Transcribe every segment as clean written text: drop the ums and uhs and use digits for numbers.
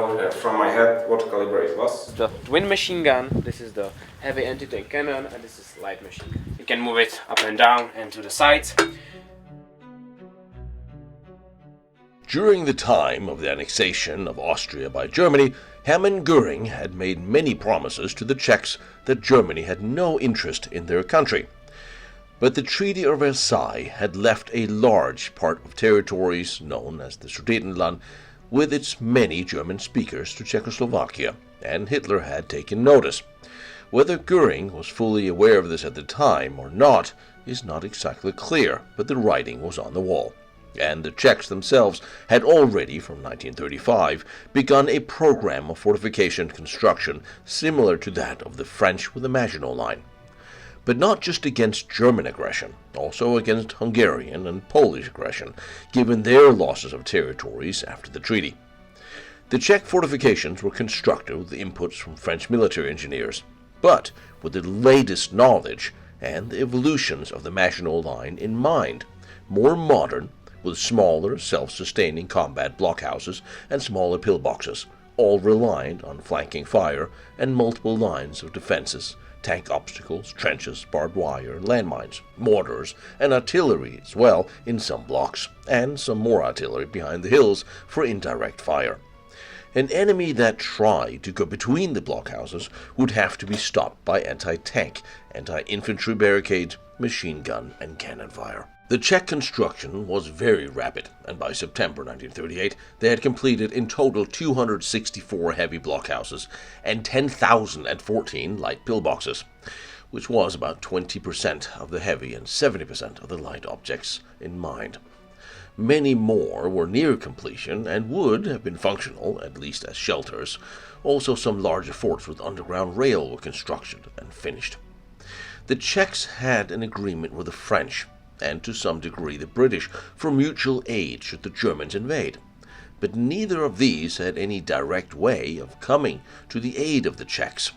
know from my head what caliber it was. The twin machine gun, this is the heavy anti-tank cannon, and this is light machine gun. You can move it up and down and to the sides. During the time of the annexation of Austria by Germany, Hermann Göring had made many promises to the Czechs that Germany had no interest in their country. But the Treaty of Versailles had left a large part of territories known as the Sudetenland with its many German speakers to Czechoslovakia, and Hitler had taken notice. Whether Göring was fully aware of this at the time or not is not exactly clear, but the writing was on the wall. And the Czechs themselves had already, from 1935, begun a program of fortification construction similar to that of the French with the Maginot Line. But not just against German aggression, also against Hungarian and Polish aggression, given their losses of territories after the treaty. The Czech fortifications were constructed with inputs from French military engineers, but with the latest knowledge and the evolutions of the Maginot Line in mind, more modern, with smaller, self-sustaining combat blockhouses and smaller pillboxes, all reliant on flanking fire and multiple lines of defenses, tank obstacles, trenches, barbed wire, landmines, mortars, and artillery as well in some blocks, and some more artillery behind the hills for indirect fire. An enemy that tried to go between the blockhouses would have to be stopped by anti-tank, anti-infantry barricades, machine gun, and cannon fire. The Czech construction was very rapid, and by September 1938 they had completed in total 264 heavy blockhouses and 10,014 light pillboxes, which was about 20% of the heavy and 70% of the light objects in mind. Many more were near completion and would have been functional, at least as shelters. Also some larger forts with underground rail were constructed and finished. The Czechs had an agreement with the French, and to some degree the British, for mutual aid should the Germans invade. But neither of these had any direct way of coming to the aid of the Czechs,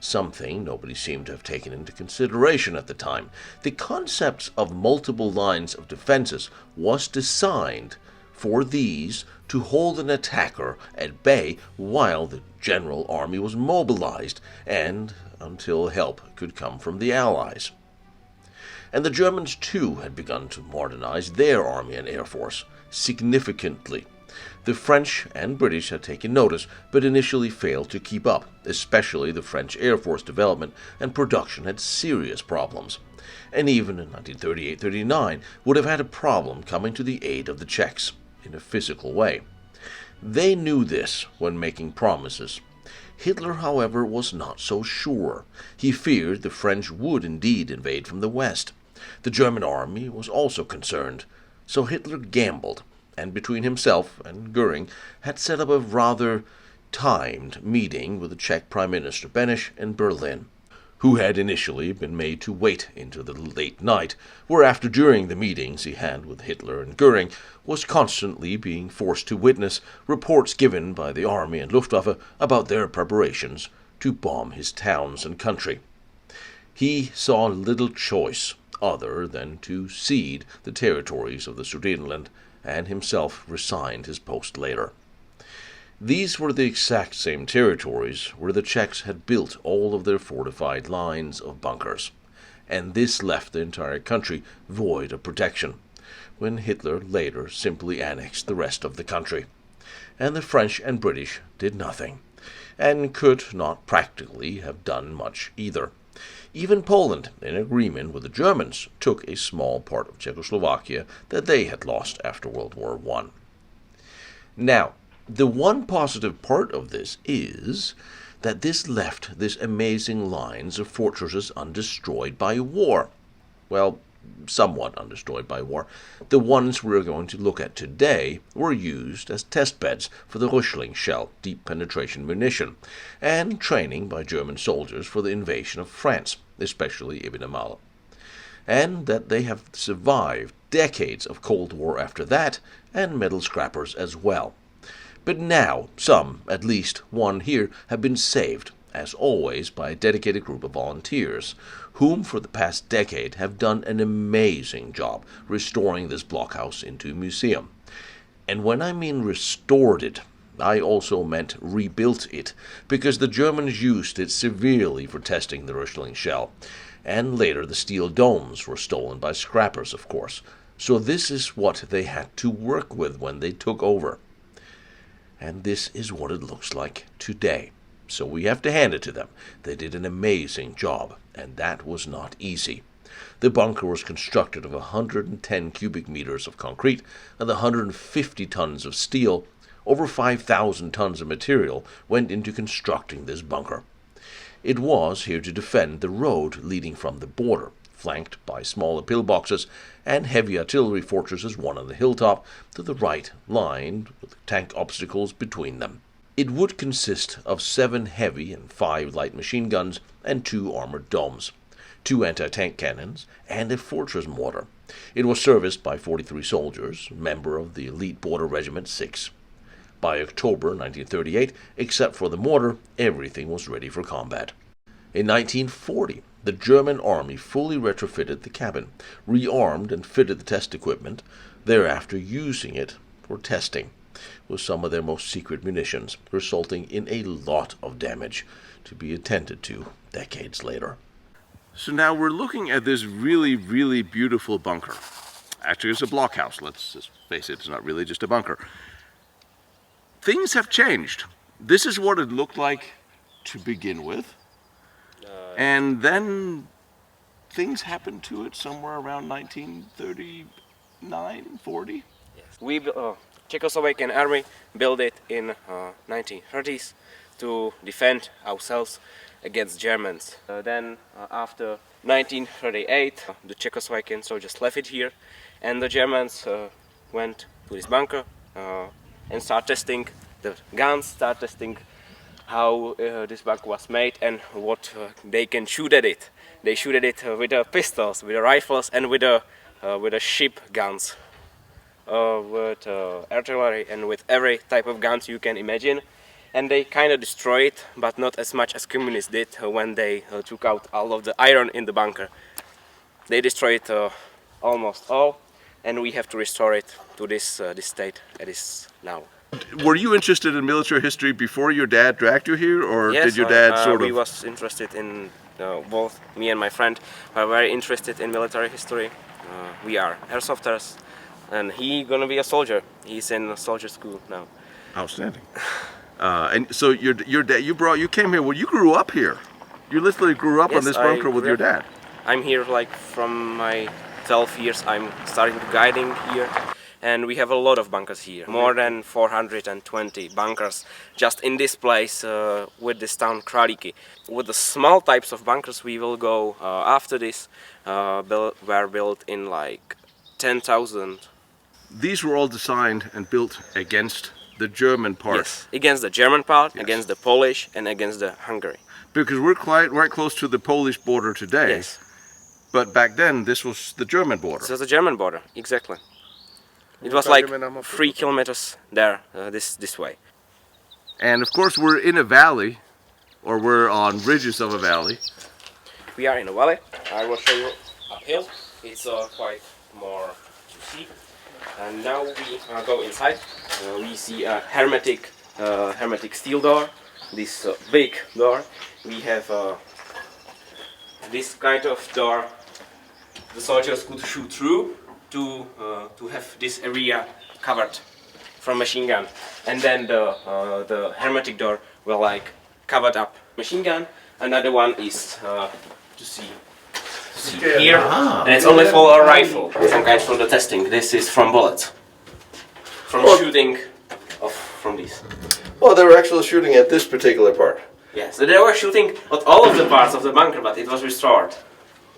something nobody seemed to have taken into consideration at the time. The concept of multiple lines of defenses was designed for these to hold an attacker at bay while the general army was mobilized and until help could come from the Allies. And the Germans too had begun to modernize their army and air force significantly. The French and British had taken notice, but initially failed to keep up, especially the French Air Force development and production had serious problems. And even in 1938-39 would have had a problem coming to the aid of the Czechs in a physical way. They knew this when making promises. Hitler, however, was not so sure. He feared the French would indeed invade from the west. The German army was also concerned, so Hitler gambled, and between himself and Göring had set up a rather timed meeting with the Czech Prime Minister Beneš in Berlin, who had initially been made to wait into the late night, whereafter during the meetings he had with Hitler and Göring was constantly being forced to witness reports given by the army and Luftwaffe about their preparations to bomb his towns and country. He saw little choice other than to cede the territories of the Sudetenland, and himself resigned his post later. These were the exact same territories where the Czechs had built all of their fortified lines of bunkers, and this left the entire country void of protection, when Hitler later simply annexed the rest of the country. And the French and British did nothing, and could not practically have done much either. Even Poland, in agreement with the Germans, took a small part of Czechoslovakia that they had lost after World War I. Now, the one positive part of this is that this left these amazing lines of fortresses undestroyed by war. Well, somewhat undestroyed by war. The ones we're going to look at today were used as test beds for the Röchling shell, deep penetration munition, and training by German soldiers for the invasion of France, especially Ibn Amal. And that they have survived decades of Cold War after that, and metal scrappers as well. But now, some, at least one here, have been saved, as always by a dedicated group of volunteers, whom for the past decade have done an amazing job restoring this blockhouse into a museum. And when I mean restored it, I also meant rebuilt it, because the Germans used it severely for testing the Riesling shell. And later the steel domes were stolen by scrappers, of course. So this is what they had to work with when they took over. And this is what it looks like today. So we have to hand it to them. They did an amazing job, and that was not easy. The bunker was constructed of 110 cubic meters of concrete and 150 tons of steel. Over 5,000 tons of material went into constructing this bunker. It was here to defend the road leading from the border, flanked by smaller pillboxes and heavy artillery fortresses, one on the hilltop to the right, lined with tank obstacles between them. It would consist of 7 heavy and 5 light machine guns and 2 armored domes, 2 anti-tank cannons, and a fortress mortar. It was serviced by 43 soldiers, member of the elite border regiment 6. By October 1938, except for the mortar, everything was ready for combat. In 1940, the German army fully retrofitted the cabin, rearmed and fitted the test equipment, thereafter using it for testing with some of their most secret munitions, resulting in a lot of damage to be attended to decades later. So now we're looking at this really, really beautiful bunker. Actually, it's a blockhouse. Let's just face it, it's not really just a bunker. Things have changed. This is what it looked like to begin with. And then things happened to it somewhere around 1939, 40. Yes. Czechoslovakian army built it in 1930s to defend ourselves against Germans. Then after 1938, the Czechoslovakian soldiers left it here, and the Germans went to this bunker and start testing the guns, start testing how this bunker was made and what they can shoot at it. They shoot at it with pistols, with rifles, and with ship guns, with artillery, and with every type of guns you can imagine. And they kind of destroy it, but not as much as communists did when they took out all of the iron in the bunker. They destroyed almost all, and we have to restore it to this state it is now. Were you interested in military history before your dad dragged you here, or Yes, did your dad we was interested in, both me and my friend are very interested in military history. We are airsofters, and he gonna be a soldier. He's in soldier school now. Outstanding. And so your dad, you came here. Well, you grew up here. You literally grew up on this bunker with your dad. I'm here like from my 12 years. I'm starting guiding here. And we have a lot of bunkers here, more than 420 bunkers just in this place with this town Kralíky. With the small types of bunkers we will go after this, were built in like 10,000. These were all designed and built against the German part. Yes, against the German part, Yes. against the Polish, and against the Hungary. Because we're right close to the Polish border today. Yes. But back then, this was the German border. This was the German border, exactly. It was like 3 kilometers there, this way. And of course, we're in a valley, or we're on ridges of a valley. We are in a valley. I will show you uphill. It's quite more to see. And now we go inside. We see a hermetic steel door. This big door. We have this kind of door. The soldiers could shoot through to have this area covered from machine gun, and then the hermetic door will like covered up machine gun. Another one is to see here, and it's only for a rifle. Some kind from the testing. This is from bullets, from shooting from these. Well, they were actually shooting at this particular part. Yes, so they were shooting at all of the parts of the bunker, but it was restored.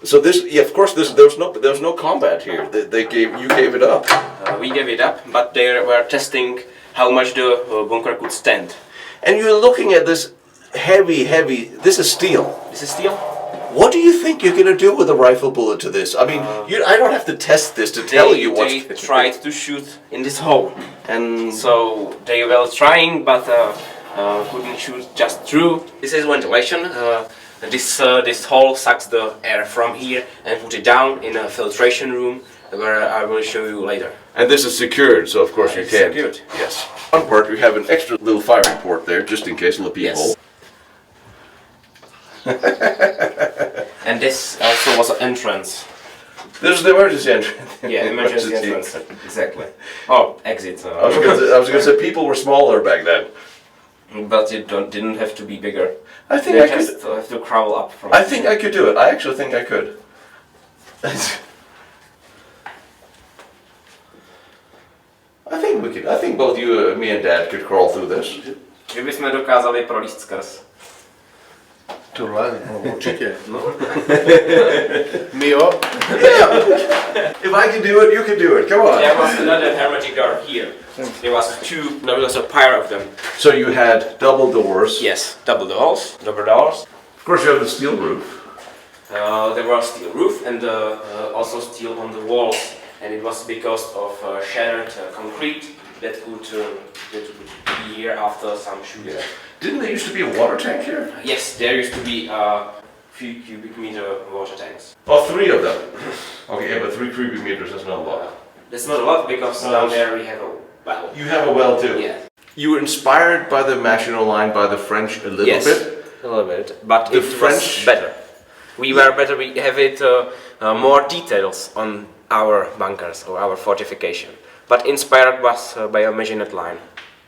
So this, yeah, of course, there was no combat here. You gave it up. We gave it up, but they were testing how much the bunker could stand. And you're looking at this heavy. This is steel. This is steel. What do you think you're gonna do with a rifle bullet to this? I mean, I don't have to test this to tell you what. They tried to shoot in this hole, and so they were trying, but couldn't shoot just through. This is ventilation. This hole sucks the air from here and put it down in a filtration room where I will show you later. And this is secured, so of course you It's can't. secured. Yes. One part, we have an extra little firing port there, just in case, a little peephole. Yes. And this also was an entrance. This is the emergency entrance. Yeah, emergency entrance. Exactly. Oh, exit. I was going to say people were smaller back then. But it didn't have to be bigger. I think They I just could. have to crawl up from. I think I could do it. I actually think I could. I think we could. I think both you, me, and Dad could crawl through this. Že bychom dokázali prolíst skrz. Tohle, no, určitě. No. My jo. If I can do it, you can do it. Come on. There was another hermetic door here. There was two. There was a pair of them. So you had double doors. Yes, double doors. Double doors. Of course, you have the steel roof. There was steel roof and also steel on the walls, and it was because of shattered concrete that would be here after some shooting. Didn't there used to be a water tank here? Yes, there used to be a few cubic meter water tanks. Oh, 3 of them. Okay, yeah, but 3 cubic meters is not a lot. That's not a lot because down there we have a well. You have a well too. Yeah. You were inspired by the Maginot Line, by the French a little Yes, bit. a little bit, but The it French- was better. We were better. We have it more details on our bunkers or our fortification, but inspired was by a Maginot Line.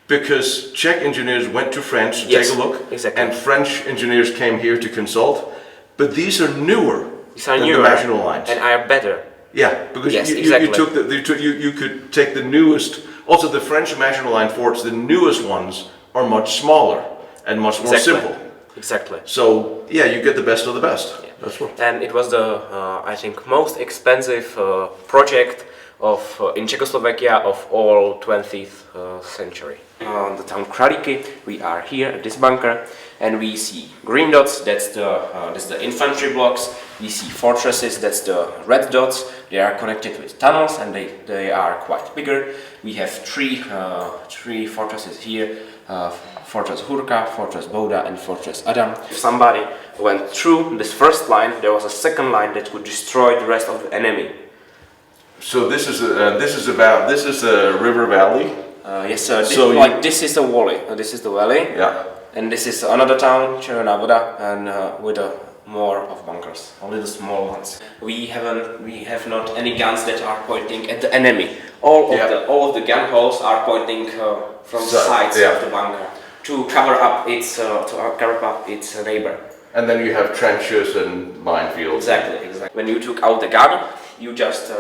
Because Czech engineers went to France to Yes, take a look, exactly. and French engineers came here to consult. But these are newer These are than newer the Maginot Lines. and are better. Yeah, because Yes, you exactly. took you could take the newest. Also, the French Maginot Line forts, the newest ones, are much smaller and much more Exactly. simple. Exactly. So yeah, you get the best of the best. That's what. And it was the I think most expensive project of in Czechoslovakia of all 20th century. On the town Kralíky, we are here at this bunker, and we see green dots. That's the infantry blocks. We see fortresses. That's the red dots. They are connected with tunnels, and they are quite bigger. We have three fortresses here. Fortress Hurka, Fortress Boda, and Fortress Adam. If somebody went through this first line, there was a second line that would destroy the rest of the enemy. So this is a river valley. Yes, sir. So This is the valley. This is the valley, Yeah. and this is another town, Červená Voda, and with more of bunkers, only the small ones. We have not any guns that are pointing at the enemy. All of the gun holes are pointing from the sides of the bunker to cover up its neighbor. And then you have trenches and minefields. Exactly. When you took out the gun, you just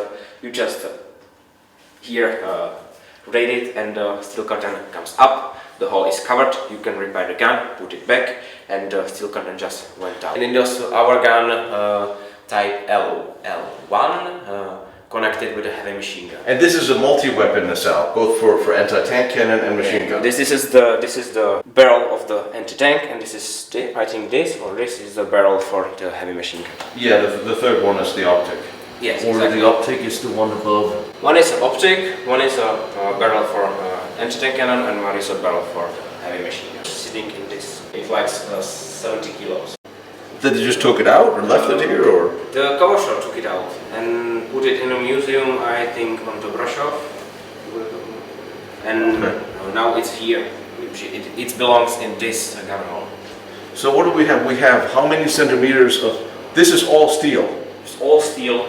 here raid it, and the steel curtain comes up. The hole is covered. You can repair the gun, put it back, and the steel curtain just went out. And in this, our gun type L1 connected with a heavy machine gun. And this is a multi-weapon nacelle, both for anti-tank cannon and machine gun. This is the barrel of the anti-tank, and this is this is the barrel for the heavy machine gun. Yeah, the third one is the optic. Yes, Or exactly. the optic is the one above. One is an optic, one is a barrel for anti-tank cannon, and one is a barrel for heavy machine gun. Sitting in this, it weighs 70 kilos. Did you just took it out or left it here or? The cover shop took it out and put it in a museum, I think, on the Brashov. And now it's here. It belongs in this gun hall. So what do we have? We have how many centimeters of? This is all steel. It's all steel.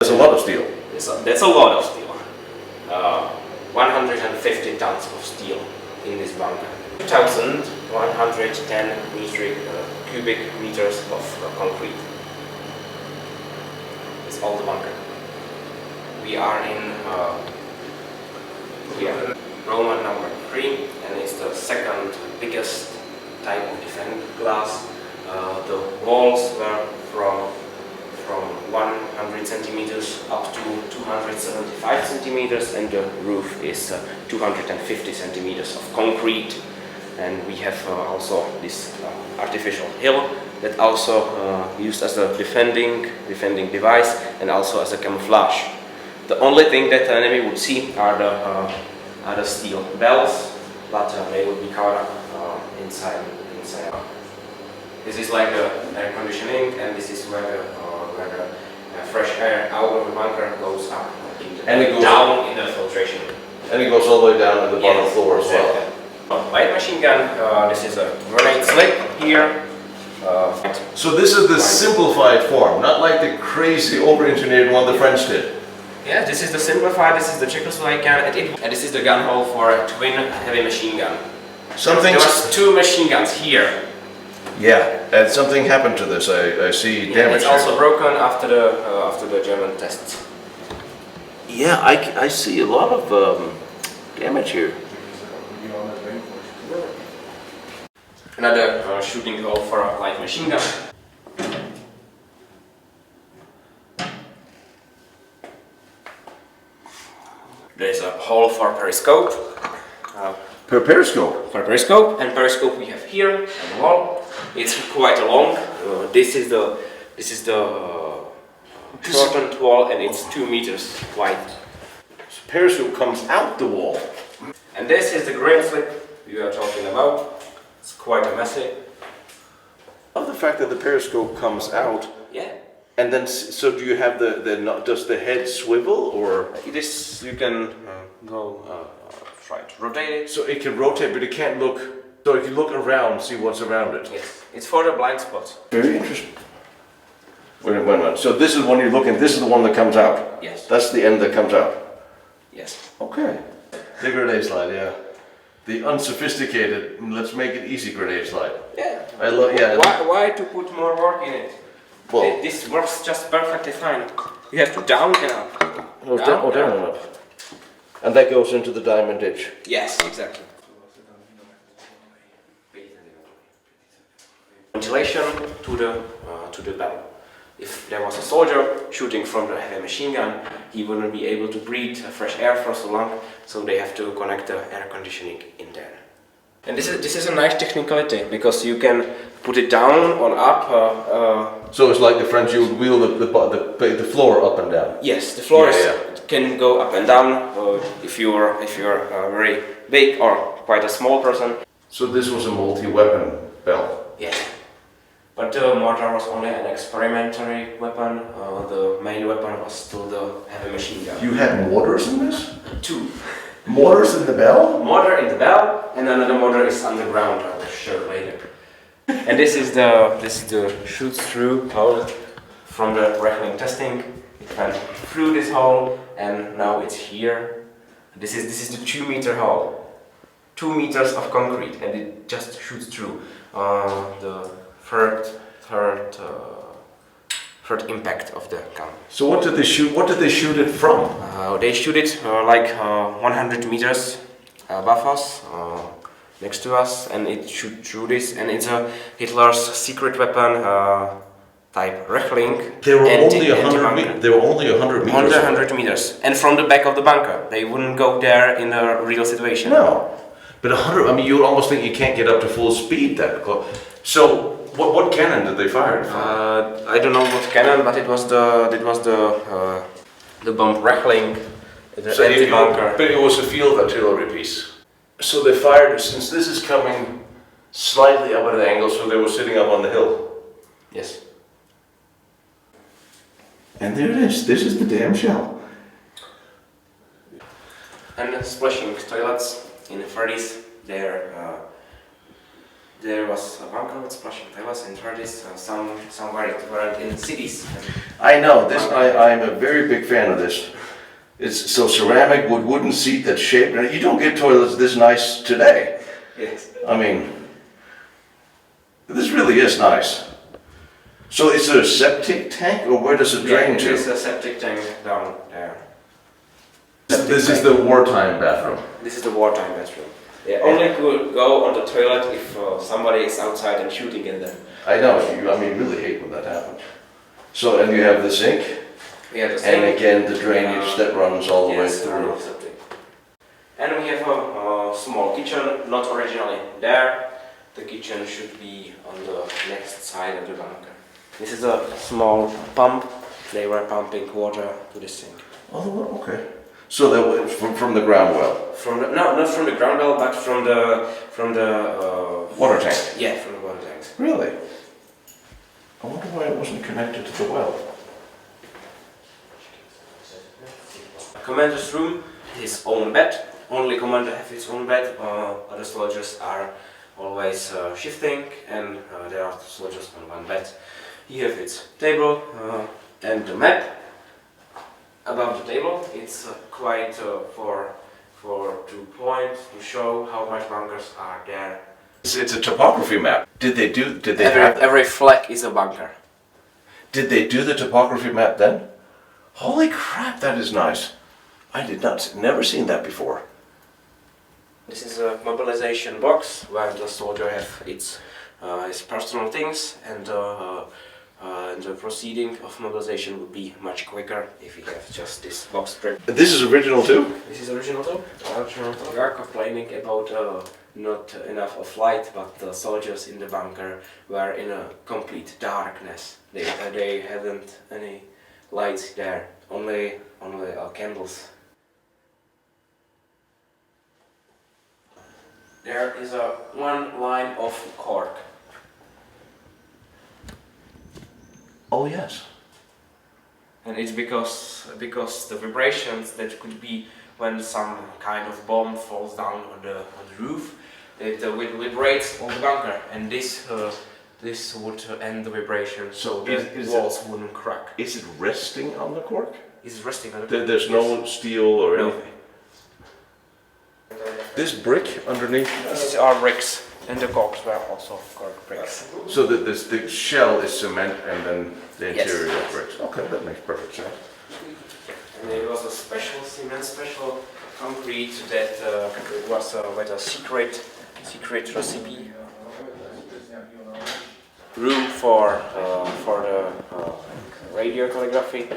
That's a lot of steel. That's a lot of steel. 150 tons of steel in this bunker. 2,110 cubic meters of concrete. It's all the bunker. We are in Roman number 3, and it's the second biggest type of defense glass. The walls were from 100 centimeters up to 275 centimeters, and the roof is 250 centimeters of concrete. And we have also this artificial hill that also used as a defending device and also as a camouflage. The only thing that the enemy would see are the steel bells, but they would be covered up inside. This is like the air conditioning, and this is where the fresh air out of the bunker goes up And it goes down in the filtration. And it goes all the way down to the bottom floor as well. Light machine gun, this is a grenade slip here. So this is the simplified form, not like the crazy over-engineered one the French did. Yeah, this is the simplified, this is the Czechoslovakian, and this is the gun hole for a twin heavy machine gun. Something. There was 2 machine guns here. Yeah, and something happened to this. I see damage. It's also broken after the German tests. Yeah, I see a lot of damage here. Another shooting hole for a light machine gun. There's a hole for periscope. Periscope. For periscope, and periscope we have here on the wall. It's quite long. This is the shortened wall, and it's 2 meters wide. So periscope comes out the wall. And this is the grain slip we were talking about. It's quite a messy. I love the fact that the periscope comes out. Yeah. And then, so do you have does the head swivel, or? It is, you can try to rotate it. So it can rotate, but it can't look, so if you look around, see what's around it. Yes. It's for the blind spots. Very interesting. Wait a minute. So this is when you're looking, this is the one that comes out? Yes. That's the end that comes out? Yes. Okay. The grenade slide, yeah. The unsophisticated, let's make it easy grenade slide. Yeah. I love, yeah. Why to put more work in it? Well, This works just perfectly fine. You have to down and up. down and up. And that goes into the diamond ditch. Yes, exactly. Ventilation to the bell. If there was a soldier shooting from the heavy machine gun, he wouldn't be able to breathe fresh air for so long, so they have to connect the air conditioning in there. And this is a nice technicality, because you can put it down or up. So it's like the French, you would wheel the floor up and down. Yes, the floor Yeah. can go up and down if you're very big or quite a small person. So this was a multi-weapon bell. Yes. But the mortar was only an experimentary weapon. The main weapon was still the heavy machine gun. You had mortars in this? 2. Mortars in the bell? Mortar in the bell, and another mortar is underground. I will show later. And this is the shoot through hole from the Reckling testing. It went through this hole, and now it's here. This is the 2 meter hole. 2 meters of concrete, and it just shoots through the third impact of the gun. So what did they shoot? What did they shoot it from? They shoot it like 100 meters above us, next to us, and it shoot through this, and it's a Hitler's secret weapon type Reckling. They were only 100 meters. They were only 100 meters. 100 meters, and from the back of the bunker. They wouldn't go there in a real situation. No, but 100. I mean, you would almost think you can't get up to full speed that close. So. What cannon did they fire it from? I don't know what cannon, but it was the bomb Reckling, the anti-bunker. But it was a field artillery piece. So they fired, since this is coming slightly up at an angle, so they were sitting up on the hill. Yes. And there it is. This is the damn shell. And splashing toilets in the 30s. There was a bunker with splashing toilets in 30s. Somewhere it weren't in cities. I know this. I'm a very big fan of this. It's so ceramic with wooden seat that's shaped. You don't get toilets this nice today. Yes. I mean, this really is nice. So is it a septic tank, or where does it drain to? There's a septic tank down there. This is the wartime bathroom. This is the wartime bathroom. They only could go on the toilet if somebody is outside and shooting in them. I know. I mean, really hate when that happens. So, and you have the sink. We have the sink. And again, the drainage that runs all the way through. And we have a small kitchen, not originally there. The kitchen should be on the next side of the bunker. This is a small pump. They were pumping water to the sink. Oh, okay. So that was from the ground well. No, not from the ground well, but from the water tank. Yeah, from the water tanks. Really? I wonder why it wasn't connected to the well. commander's room, his own bed. Only commander has his own bed. Other soldiers are always shifting, and there are soldiers on one bed. He has its table and the map above the table. It's quite for 2 points to show how much bunkers are there. It's a topography map. Did they Every flag is a bunker. Did they do the topography map then? Holy crap, that is nice. I never seen that before. This is a mobilization box where the soldier has his personal things, and the proceeding of mobilization would be much quicker if we have just this box strip. This is original too? This is original too. We are complaining about not enough of light, but the soldiers in the bunker were in a complete darkness. They hadn't any lights there, only candles. There is one line of cork. Oh yes. And it's because the vibrations that could be when some kind of bomb falls down on the roof, it vibrates on the bunker, and this would end the vibration, so the walls wouldn't crack. Is it resting on the cork? It's resting on the cork. There's no steel or anything? This brick underneath? These are bricks, and the corks were also cork bricks. So the shell is cement and then the interior is bricks. Okay, that makes perfect sense. And there was a special cement, special concrete that was with a secret recipe. Room for the radio telegraphy.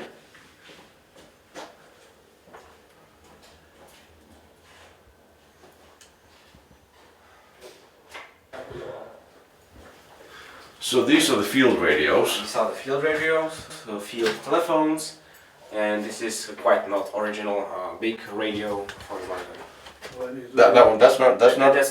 So these are the field radios. These are the field radios, the field telephones, and this is quite not original big radio for the bunker. That one, that's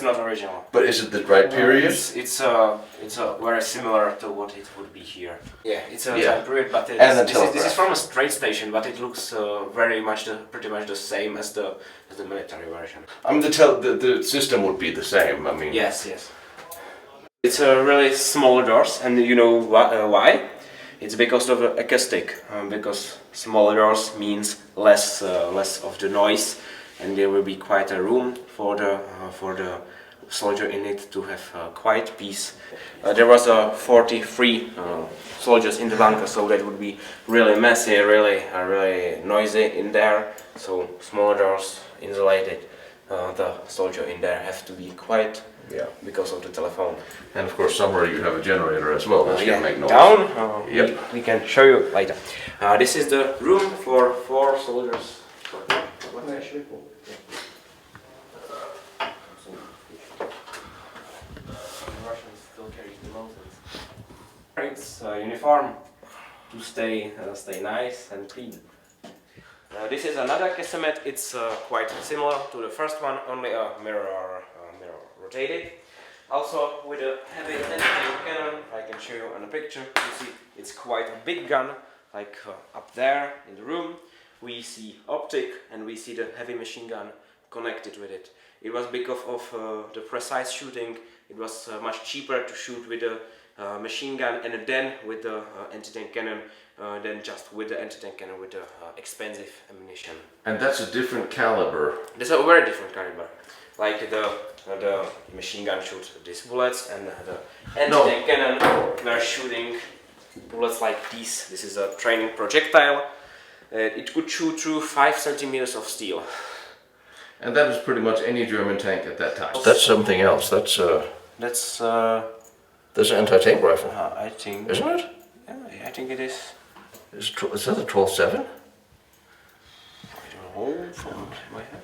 not original. But is it the right period? It's very similar to what it would be here. Yeah, it's a time period, but this is from a train station, but it looks pretty much the same as the military version. I mean, the system would be the same. I mean, yes. It's really small doors, and you know why? It's because of the acoustic. Because smaller doors means less of the noise, and there will be quite a room for the soldier in it to have quiet peace. There was 43 soldiers in the bunker, so that would be really messy, really noisy in there. So smaller doors, insulated. The soldier in there have to be quiet. Yeah, because of the telephone. And of course, somewhere you have a generator as well, which can make noise. Down. We can show you later. This is the room for 4 soldiers. Russians still carry the mountains. It's uniform to stay nice and clean. This is another cassette. It's quite similar to the first one, only a mirror rotated. Also with a heavy cannon, I can show you on a picture. You see, it's quite a big gun, like up there in the room. We see optic and we see the heavy machine gun connected with it. It was because of the precise shooting. It was much cheaper to shoot with a machine gun and then with the anti-tank cannon than just with the anti-tank cannon with the expensive ammunition. And that's a different caliber. That's a very different caliber. Like the machine gun shoots these bullets, and the anti-tank cannon were shooting bullets like these. This is a training projectile. It could shoot through 5 centimeters of steel. And that is pretty much any German tank at that time. That's something else. That's an anti-tank rifle. I think. Isn't it? Yeah, I think it is. Is that a 12-7? I don't know from my head.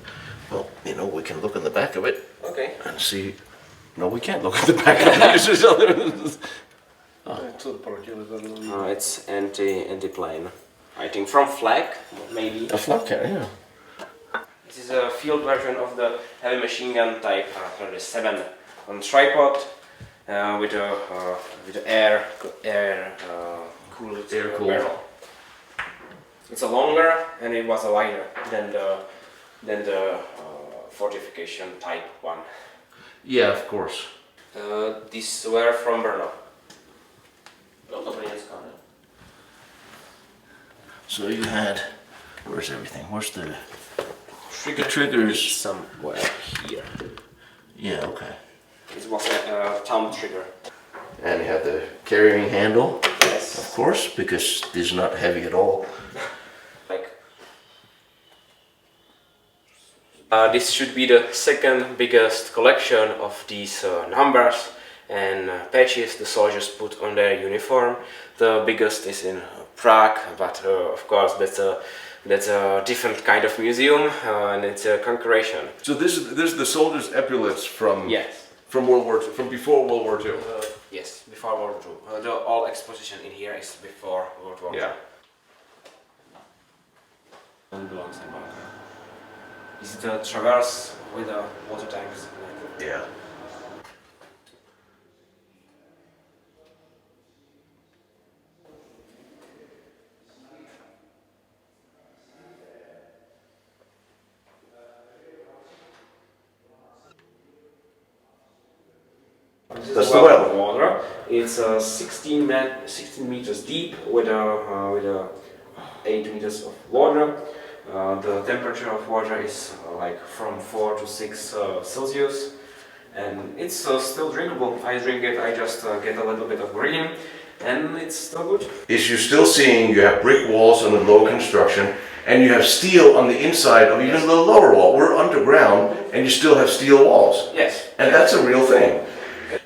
Well, you know, we can look in the back of it. Okay. And see. No, we can't look in the back of it. It's anti-plane. I think from flak, maybe. A flak carrier, yeah. This is a field version of the heavy machine gun type 37 on tripod with the air cooled barrel. It's a longer and it was a lighter than the fortification type one. Yeah, of course. These were from Brno. So you had, where's everything? Where's the triggers? Somewhere here. Yeah, okay. It was a thumb trigger. And you have the carrying handle, Yes. of course, because this is not heavy at all. This should be the second biggest collection of these numbers and patches the soldiers put on their uniform. The biggest is in Prague, but of course that's a different kind of museum and it's a conqueration. So this is the soldiers' epaulets from Yes. from before World War II. Yes, before World War II. The all exposition in here is before World War II. Yeah. And belongs in bunker. This is the traverse with the water tanks. Yeah. That's the well. Water. It's 16 meters deep with a 8 meters of water. The temperature of water is like from 4 to 6 Celsius, and it's still drinkable. I drink it. I just get a little bit of green, and it's still good. Is you're still seeing you have brick walls on the low construction, and you have steel on the inside of even the lower wall. We're underground, and you still have steel walls. Yes. And that's a real thing.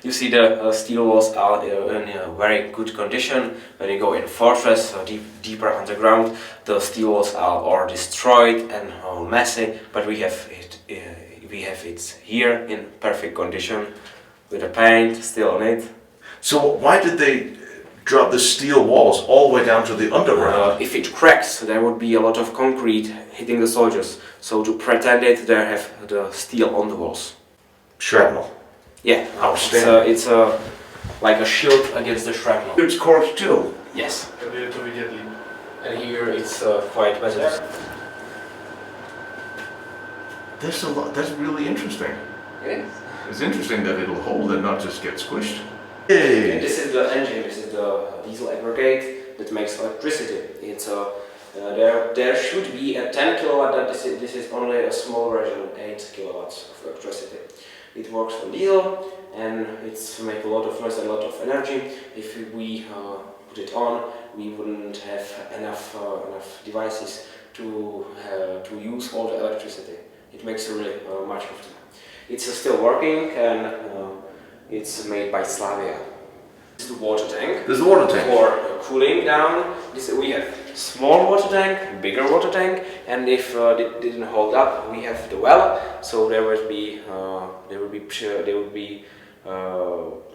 You see the steel walls are in a very good condition. When you go in fortress deeper underground, the steel walls are all destroyed and messy, but we have it here in perfect condition with the paint still on it. So why did they drop the steel walls all the way down to the underground? If it cracks, there would be a lot of concrete hitting the soldiers. So to pretend it, they have the steel on the walls. Shrapnel. Yeah, Outstanding. it's like a shield against the shrapnel. It's corked too. Yes. And here it's quite better. That's a lot. That's really interesting. It is. It's interesting that it'll hold and not just get squished. And Yay! this is the engine. This is the diesel aggregate that makes electricity. It's there should be a 10 kilowatt. That this is only a small version, 8 kilowatts of electricity. It works on diesel and it's make a lot of noise and a lot of energy. If we put it on, we wouldn't have enough devices to use all the electricity. It makes really much of it. It's still working and it's made by Slavia. This is the water tank. There's the water tank. For cooling down. We have small water tank, bigger water tank, and if it didn't hold up, we have the well. So there would be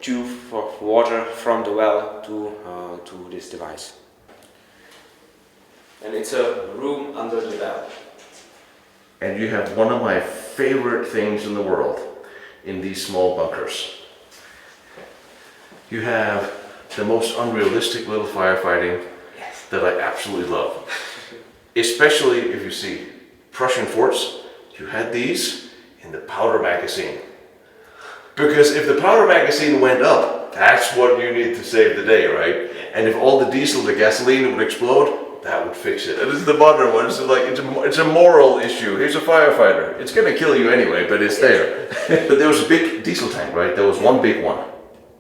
tube for water from the well to this device. And it's a room under the well. And you have one of my favorite things in the world in these small bunkers. You have the most unrealistic little firefighting that I absolutely love. Especially if you see Prussian forts, you had these in the powder magazine. Because if the powder magazine went up, that's what you need to save the day, right? And if all the diesel, the gasoline would explode, that would fix it. And this is the modern one, so like it's a moral issue. Here's a firefighter. It's gonna kill you anyway, but it's there. But there was a big diesel tank, right? There was one big one.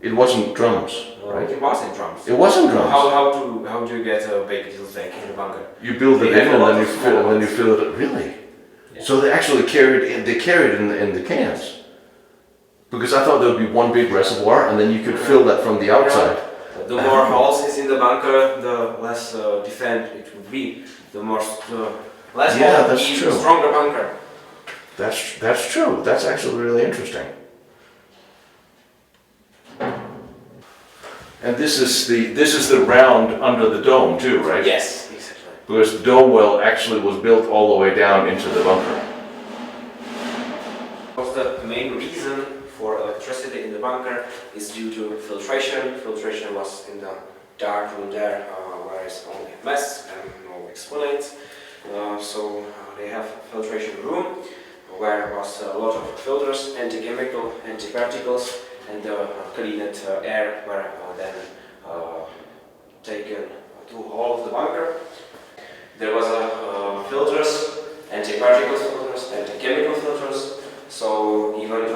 It wasn't drums, right? It wasn't drums. It wasn't drums. How do you get a big diesel tank in the bunker? You build it in and then you fill it up. Really? Yeah. So they actually carried it in the cans. Because I thought there would be one big reservoir and then you could fill that from the outside. The more holes is in the bunker, the less defend it would be. The less Yeah, holes that's be, true. the stronger bunker. That's true. That's actually really interesting. And this is the round under the dome too, right? Yes, exactly. Because the dome well actually was built all the way down into the bunker. Because the main reason for electricity in the bunker is due to filtration. Filtration was in the dark room there, where it's only mess and no explain it. They have a filtration room where was a lot of filters, anti-chemical, anti-particles, and cleaned air were then taken to all of the bunker. There was filters, anti-particles filters, anti-chemical filters, so even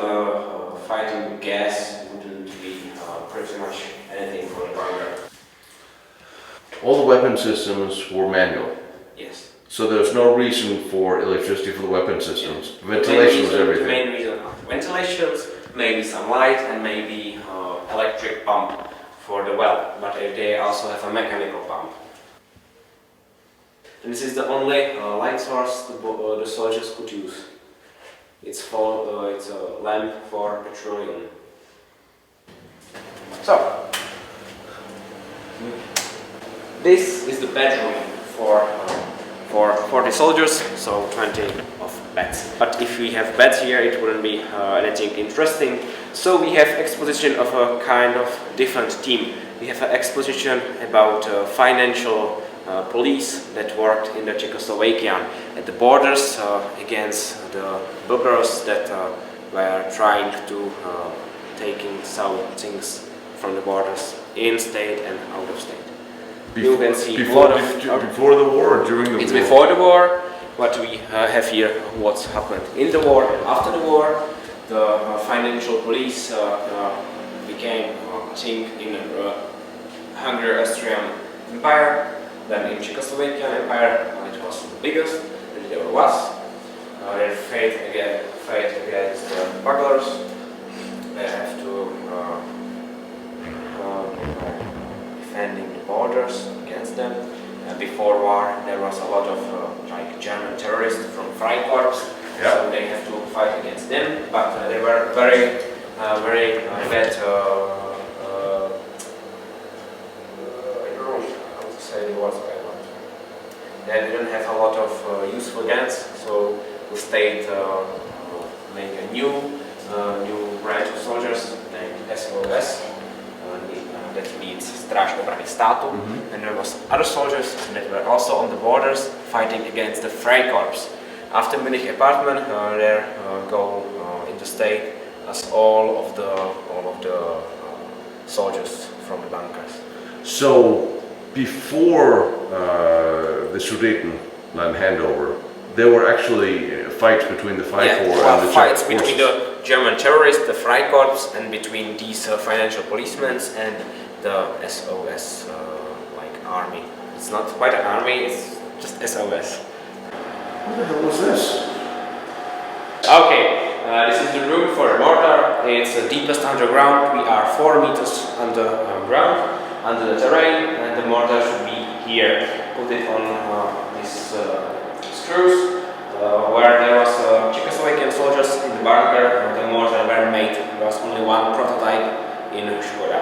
fighting gas wouldn't be pretty much anything for the bunker. All the weapon systems were manual. Yes. So there's no reason for electricity for the weapon systems. Ventilation was everything. The main reason, ventilations, maybe some light, and maybe electric pump for the well. But they also have a mechanical pump. And this is the only light source the soldiers could use. It's a lamp for petroleum. So, this is the bedroom for the soldiers, so 20 of beds. But if we have beds here, it wouldn't be anything interesting. So we have exposition of a kind of different team. We have an exposition about financial police that worked in the Czechoslovakia at the borders against the Bulgars that were trying to taking some things from the borders in state and out of state. You can see before the war or during the war? It's before the war. What we have here, what's happened in the war and after the war. The financial police became a thing in Hungarian Empire. Then in Czechoslovakian Empire, it was the biggest that there was. They fight against the smugglers. They have to defending the borders against them. Before war, there was a lot of like German terrorists from Freikorps, so they have to fight against them. But they were very bad. They didn't have a lot of useful guns, so the state made a new branch of soldiers named SOS. That means Stráž obrany státu, and there was other soldiers that were also on the borders fighting against the Freikorps. After Munich apartment, they go in the state as all of the soldiers from the bunkers. So before the Sudetenland handover, there were actually fights between the Freikorps and the fights Czech between the German terrorists, the Freikorps, and between these financial policemen and the SOS like army. It's not quite an army, it's just SOS. What the hell was this? Okay, this is the room for the mortar. It's the deepest underground. We are 4 meters underground, under the terrain, and the mortar should be here. Put it on these screws. Where there was Czechoslovakian soldiers in the bunker, the mortar were made. There was only one prototype in Škoda.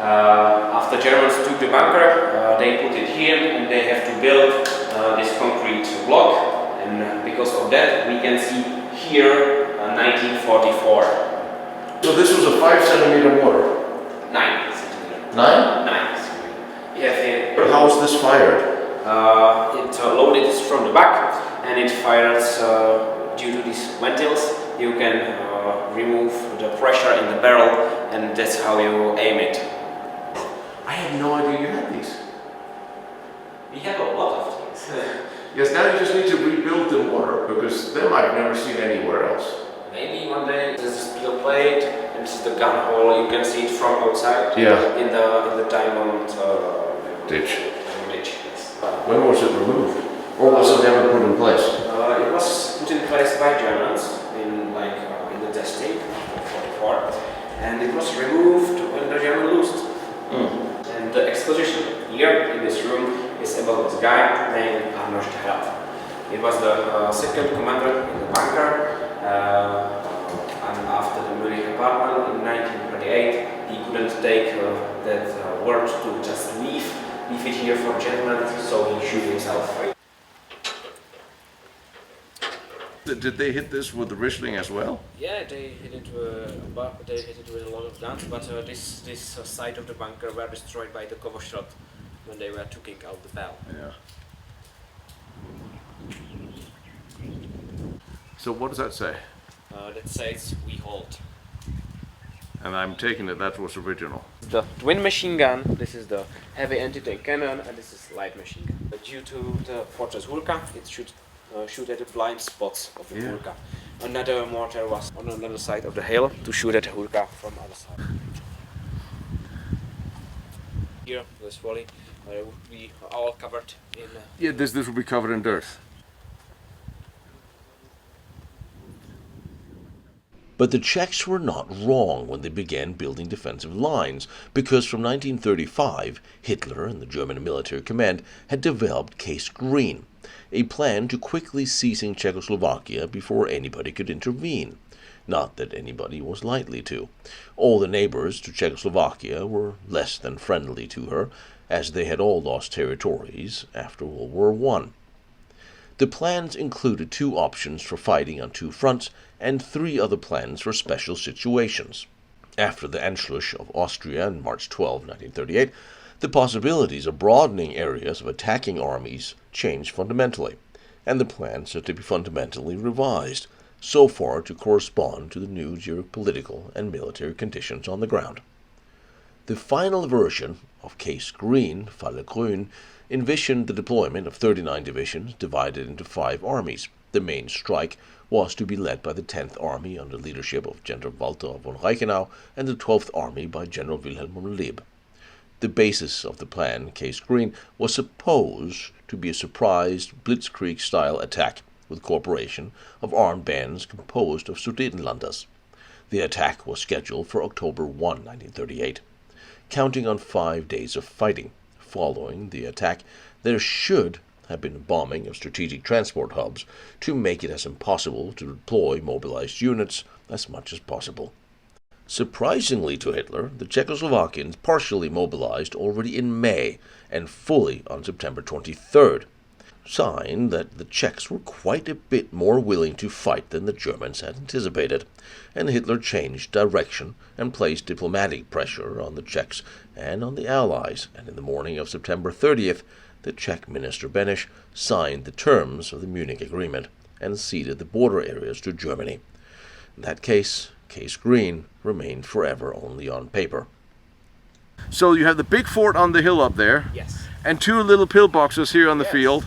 After Germans took the bunker, they put it here, and they have to build this concrete block. And because of that, we can see here 1944. So this was a 5 centimeter mortar? 9 centimeter. 9? 9 centimeter. Yeah, but how was this fired? It loaded from the back, and it fires due to these ventils. You can remove the pressure in the barrel, and that's how you aim it. I had no idea you had these. We have a lot of things. Yes, now you just need to rebuild the mortar, because them I've never seen anywhere else. Maybe one day this is steel plate, and this is the gun hole. You can see it from outside. Yeah. In the diamond ditch. Yes. When was it removed? Or was it never put in place? It was put in place by Germans in the testing of 44, and it was removed when the German lost. And the exposition here in this room is about this guy named Arnold. It was the second commander in the bunker, and after the Munich apartment in 1938, he couldn't take that word to just leave it here for Germans, so he shoot himself. Did they hit this with the Riesling as well? Yeah, they hit it with a lot of guns, but this side of the bunker were destroyed by the Kovoshrot when they were taking out the bell. Yeah. So what does that say? That says we hold. And I'm taking it that was original. The twin machine gun, this is the heavy anti-tank cannon, and this is light machine gun. But due to the fortress Hulka, it should shoot at the blind spots of the Hulka. Another mortar was on another side of the hill to shoot at the Hulka from the other side. Here, this valley would be all covered in... Yeah, this will be covered in dirt. But the Czechs were not wrong when they began building defensive lines, because from 1935, Hitler and the German military command had developed Case Green, a plan to quickly seizing Czechoslovakia before anybody could intervene. Not that anybody was likely to. All the neighbors to Czechoslovakia were less than friendly to her, as they had all lost territories after World War I. The plans included 2 options for fighting on 2 fronts and 3 other plans for special situations. After the Anschluss of Austria on March 12, 1938, the possibilities of broadening areas of attacking armies changed fundamentally, and the plans had to be fundamentally revised, so far to correspond to the new geopolitical and military conditions on the ground. The final version of Case Green, Falle Grün, envisioned the deployment of 39 divisions divided into 5 armies. The main strike was to be led by the 10th Army under leadership of General Walter von Reichenau and the 12th Army by General Wilhelm von Leeb. The basis of the plan, Case Green, was supposed to be a surprise blitzkrieg-style attack with cooperation of armed bands composed of Sudetenlanders. The attack was scheduled for October 1, 1938. Counting on 5 days of fighting. Following the attack, there should have been bombing of strategic transport hubs to make it as impossible to deploy mobilized units as much as possible. Surprisingly to Hitler, the Czechoslovakians partially mobilized already in May and fully on September 23rd, sign that the Czechs were quite a bit more willing to fight than the Germans had anticipated, and Hitler changed direction and placed diplomatic pressure on the Czechs and on the Allies, and in the morning of September 30th, the Czech Minister Beneš signed the terms of the Munich Agreement and ceded the border areas to Germany. In that case, Case Green remained forever only on paper. So you have the big fort on the hill up there, Yes. and 2 little pillboxes here on the Yes. field.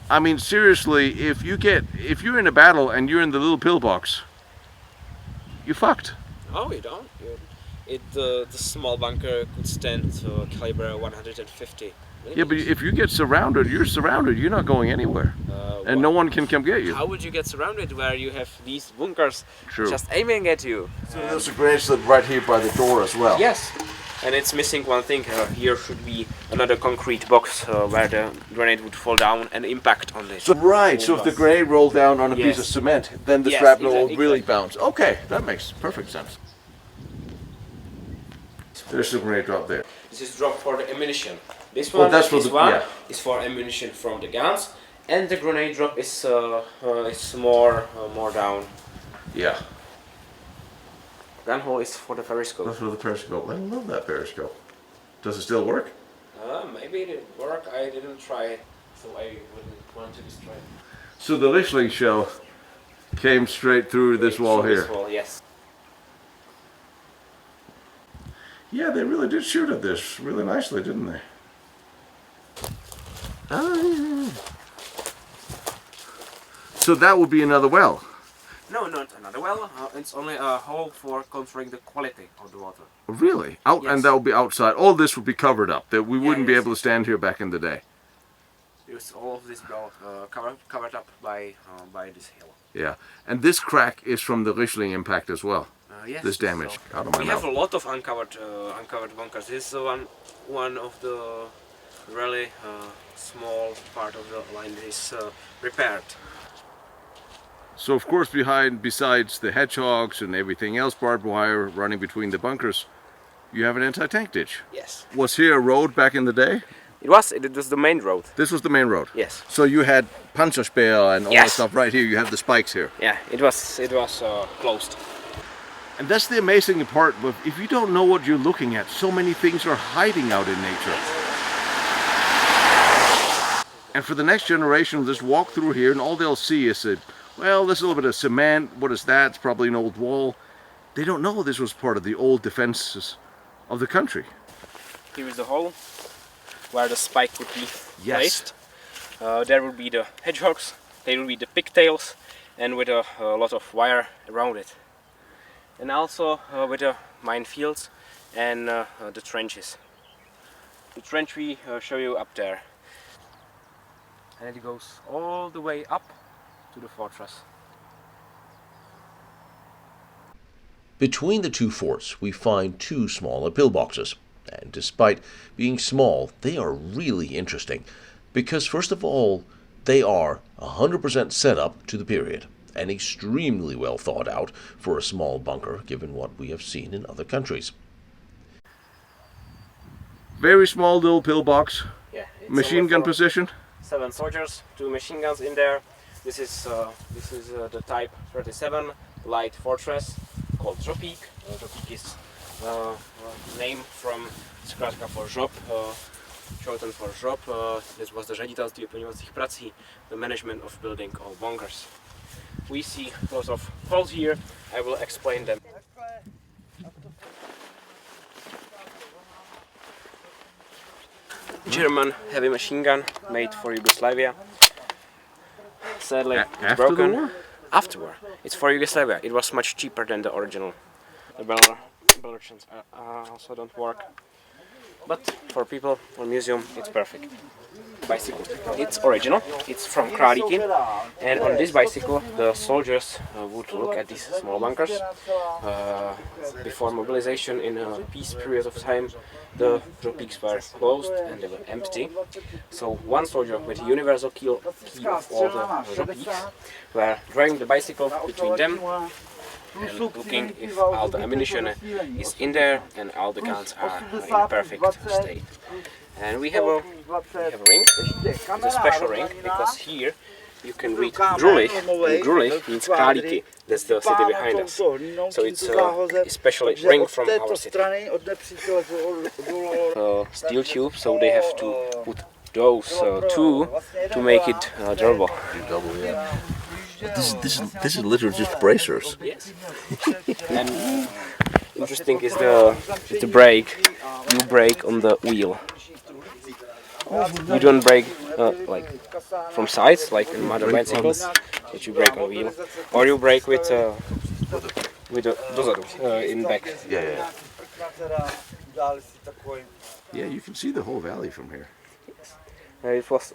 I mean, seriously, if you're in a battle and you're in the little pillbox, you're fucked. Oh, you don't? The small bunker could stand caliber 150. Yeah, but if you get surrounded, you're surrounded. You're not going anywhere, and no one can come get you. How would you get surrounded where you have these bunkers True. just aiming at you? So there's a grenade slip right here by the door as well. Yes, and it's missing one thing. Here should be another concrete box where the grenade would fall down and impact on it. So right. So if the grenade rolled down on a piece of Yes. cement, then the Yes, shrapnel will exactly. really bounce. Okay, that makes perfect sense. There's the grenade drop there. This is drop for the ammunition. This Oh, one, that's for this the- one yeah. is for ammunition from the guns, and the grenade drop is more down. Yeah. Gun hole is for the periscope. That's for the periscope. I love that periscope. Does it still work? Maybe it didn't work. I didn't try it, so I wouldn't want to destroy it. So the Riesling shell came straight through this wall Through here. This wall, yes. Yeah, they really did shoot at this really nicely, didn't they? So that would be another well. No, not another well. It's only a hole for controlling the quality of the water. Really? Out, Yes. and that would be outside. All this would be covered up. That we wouldn't be yes, able to stand here back in the day. It's all of this well covered up by this hill. Yeah. And this crack is from the Riesling impact as well. Yes. This damage. Out of my We have mouth. a lot of uncovered bunkers. This is one of the really small part of the line is repaired. So of course besides the hedgehogs and everything else, barbed wire running between the bunkers, you have an anti-tank ditch. Yes. Was here a road back in the day? It was the main road. This was the main road? Yes. So you had Panzerspeer and all that Yes. stuff right here. You have the spikes here. Yeah, it was closed. And that's the amazing part, but if you don't know what you're looking at, so many things are hiding out in nature. And for the next generation, they'll just walk through here and all they'll see is well, there's a little bit of cement. What is that? It's probably an old wall. They don't know this was part of the old defenses of the country. Here is the hole where the spike would be Yes. placed. There will be the hedgehogs, there will be the pigtails, and with a lot of wire around it. And also with the minefields and the trenches. The trench we show you up there. And it goes all the way up to the fortress. Between the two forts, we find two smaller pillboxes. And despite being small, they are really interesting. Because first of all, they are 100% set up to the period. And extremely well thought out for a small bunker, given what we have seen in other countries. Very small little pillbox. Yeah, it's Machine gun position. 7 soldiers, 2 machine guns in there. This is the type 37 light fortress called Žopík. Žopík is name from zkrátka for job, shortened for job. This was the ředitelství doplňovacích prací, the management of building all bunkers. We see lots of holes here. I will explain them. German heavy machine gun made for Yugoslavia. Sadly, it's After broken. the war? After war. It's for Yugoslavia. It was much cheaper than the original. The Belarusians also don't work. But for people, for museum, it's perfect. Bicycle. It's original. It's from Kralíky, and on this bicycle, the soldiers would look at these small bunkers. Before mobilization, in a peace period of time, the Žopíks were closed and they were empty. So one soldier with a universal key of all the Žopíks were driving the bicycle between them and looking if all the ammunition is in there and all the guns are in perfect state. And we have a ring. It's a special ring because here you can read Grulich, and Grulich means Kralíky. That's the city behind us. So it's a special ring from our city. Steel tube, so they have to put those two to make it durable. Double, yeah. This is literally just bracers. Yes. And interesting is the brake. You brake on the wheel. You don't brake like from sides, like in modern bicycles, but you brake on wheel, or you brake with the dozadu in back. Yeah. Yeah, you can see the whole valley from here. It was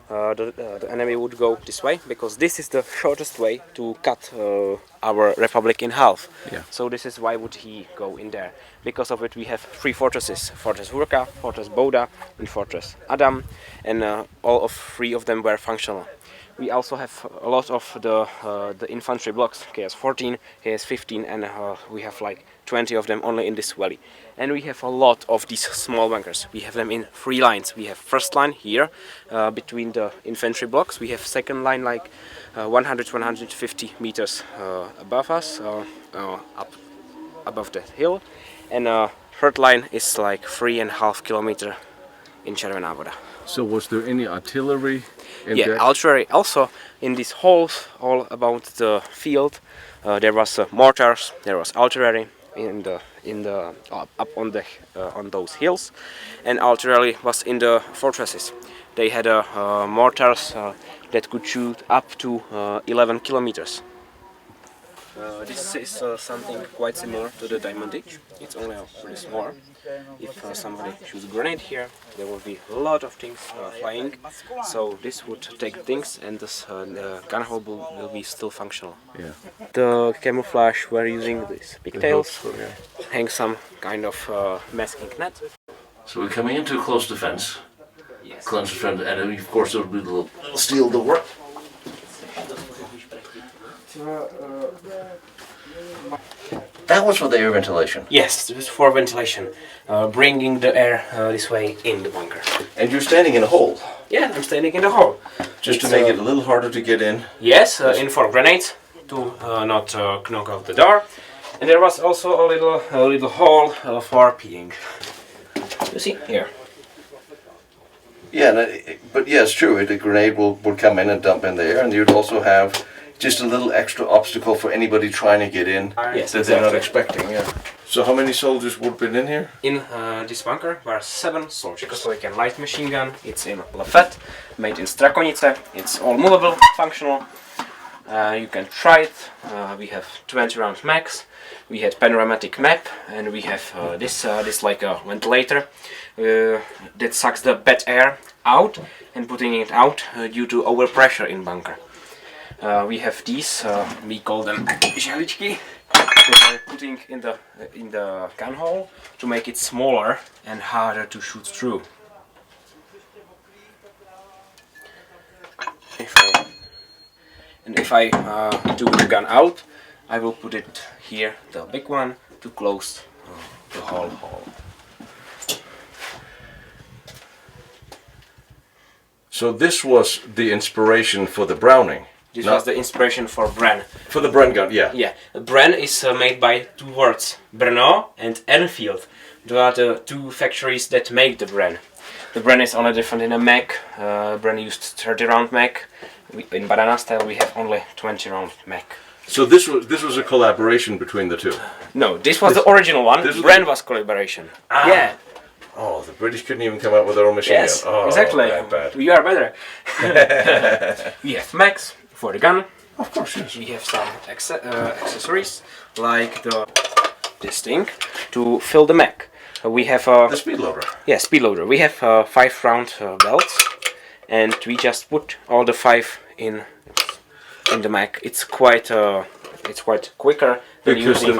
the enemy would go this way because this is the shortest way to cut our republic in half. Yeah. So this is why would he go in there. Because of it we have 3 fortresses: Fortress Hurka, Fortress Bouda and Fortress Adam, and all of 3 of them were functional. We also have a lot of the infantry blocks, KS-14, KS-15, and we have like 20 of them only in this valley. And we have a lot of these small bunkers. We have them in 3 lines. We have first line here between the infantry blocks. We have second line like 100-150 meters above us, up above the hill. And third line is like 3.5 kilometers in Červená Voda. So was there any artillery in Yeah, there? artillery. Also in these holes all about the field, there was mortars, there was artillery up on those hills, and artillery was in the fortresses. They had mortars that could shoot up to 11 kilometers. This is something quite similar to the diamond ditch. It's only pretty small. If somebody shoots a grenade here, there will be a lot of things flying. So this would take things, and the gun hole will be still functional. Yeah. The camouflage we're using these pigtails, hang some kind of masking net. So we're coming into a close defense. Yes. Close defense, and of course there will be the little steel door. That was for the air ventilation. Yes, this is for ventilation, bringing the air this way in the bunker. And you're standing in a hole. Yeah, I'm standing in the hole. Just to make it a little harder to get in. Yes, in for grenades to not knock out the door. And there was also a little hole for peeing. You see here. Yeah, but yeah, it's true. The grenade will come in and dump in there, and you'd also have just a little extra obstacle for anybody trying to get in Yes, that they're not exactly. expecting. Yeah. So how many soldiers would have been in here? In this bunker were 7 soldiers. Czechoslovakian light machine gun. It's in Lafette, made in Struckmann. It's all movable, functional. You can try it. We have 20 round max. We had panoramic map, and we have this like a ventilator that sucks the bad air out and putting it out due to overpressure in bunker. We have these. We call them žehličky. That are putting in the gun hole to make it smaller and harder to shoot through. If I took the gun out, I will put it here, the big one, to close the whole hole. So this was the inspiration for the Browning. This was the inspiration for Bren. For the Bren gun, yeah. Yeah, Bren is made by 2 words, Brno and Enfield. They are the 2 factories that make the Bren. The Bren is only different in a Mac. Bren used 30 round Mac. In banana style we have only 20 round Mac. So this was a collaboration between the 2. No, this was the original one. Bren was collaboration. Yeah. Oh, the British couldn't even come out with their own machine Yes, gun. Oh, exactly. bad. We are better. We have Macs for the gun. Of course, yes. We have some accessories like this thing to fill the Mac. We have The speed loader. Yeah, speed loader. We have 5 round belts, and we just put all the 5 in the Mac. It's quite quicker than Because using.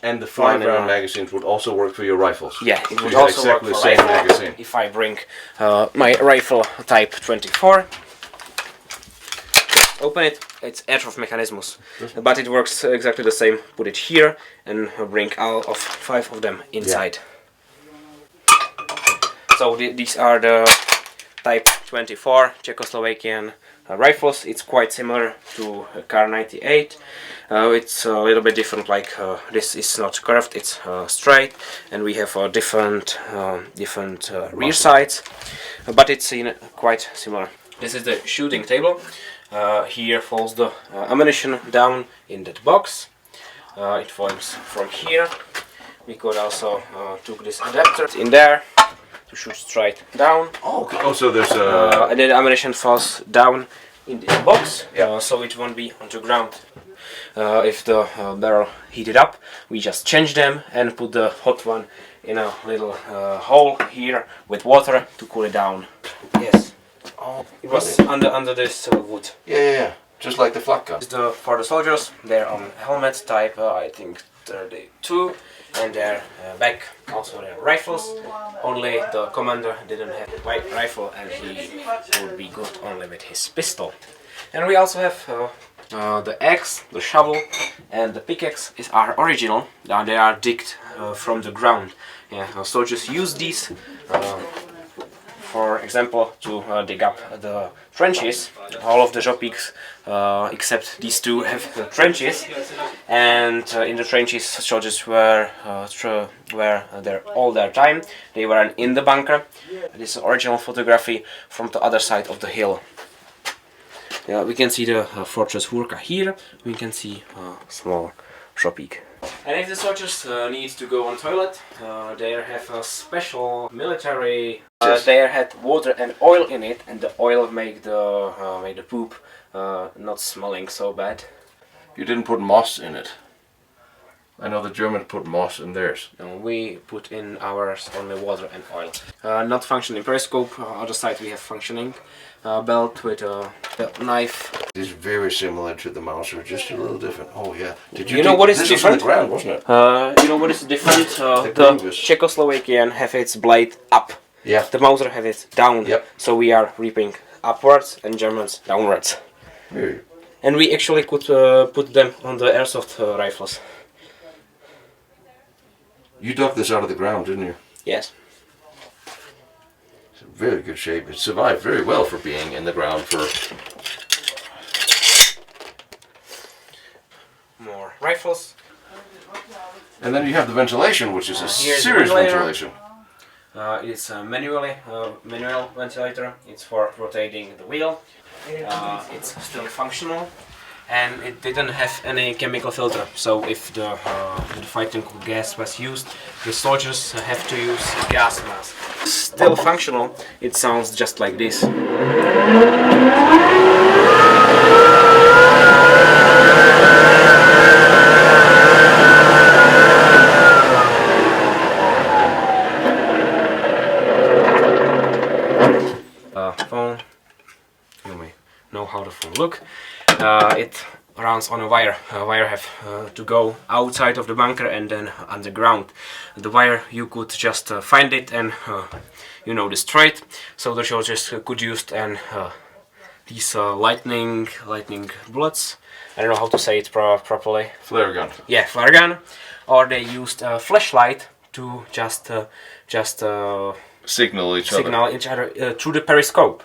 And the 5 One, round magazines would also work for your rifles. Yeah, it would You had also exactly work the for same rifle. magazine. If I bring my rifle type 24, open it, it's edge of mechanismus, but it works exactly the same. Put it here and bring all of 5 of them inside. So these are the type 24 Czechoslovakian rifles. It's quite similar to a Kar 98. It's a little bit different, like this is not curved, it's straight, and we have different rear sides, but it's quite similar. This is the shooting table. Here falls the ammunition down in that box. It falls from here. We could also took this adapter in there to shoot straight down. Oh, okay. Oh, so there's a... And then the ammunition falls down in this box, so it won't be on the ground. If the barrel heated up, we just change them and put the hot one in a little hole here with water to cool it down. Yes. Oh, It was under this wood. Yeah. Just like the flak gun. For the soldiers, they're on helmet type, I think 32, and their back also their rifles. Only the commander didn't have a rifle, and he would be good only with his pistol. And we also have the axe, the shovel, and the pickaxe are original. They are digged from the ground. Yeah, soldiers use these. For example, to dig up the trenches. All of the Jopiks, except these 2, have the trenches, and in the trenches soldiers were there all their time. They were in the bunker. This is original photography from the other side of the hill. Yeah, we can see the fortress Hurka here. We can see a small Jopik. And if the soldiers need to go on toilet, they have a special military. They had water and oil in it, and the oil made the poop not smelling so bad. You didn't put moss in it. I know the Germans put moss in theirs. No, we put in ours only water and oil. Not functioning periscope. Other side we have functioning belt with a knife. It is very similar to the Mauser, just a little different. Oh yeah. Did You know what is this different? was on the ground, wasn't it? You know what is different? The Grooves. Czechoslovakian have its blade up. Yeah. The Mauser have it down. Yep. So we are reaping upwards and Germans downwards. Very. And we actually could put them on the airsoft rifles. You dug this out of the ground, didn't you? Yes. It's in very good shape. It survived very well for being in the ground for... More rifles. And then you have the ventilation, which is a Here's serious the ventilator. ventilation. It's a manual ventilator. It's for rotating the wheel. It's still functional. and it didn't have any chemical filter. So if the fighting gas was used, the soldiers have to use gas mask. Still functional, it sounds just like this. Phone, you may know how the phone look. It runs on a wire. Wire have to go outside of the bunker and then underground. The wire, you could just find it and you know, destroy it. So the soldiers could use these lightning bullets. I don't know how to say it properly. Flare gun. Yeah, flare gun. Or they used a flashlight to just Signal each other through the periscope.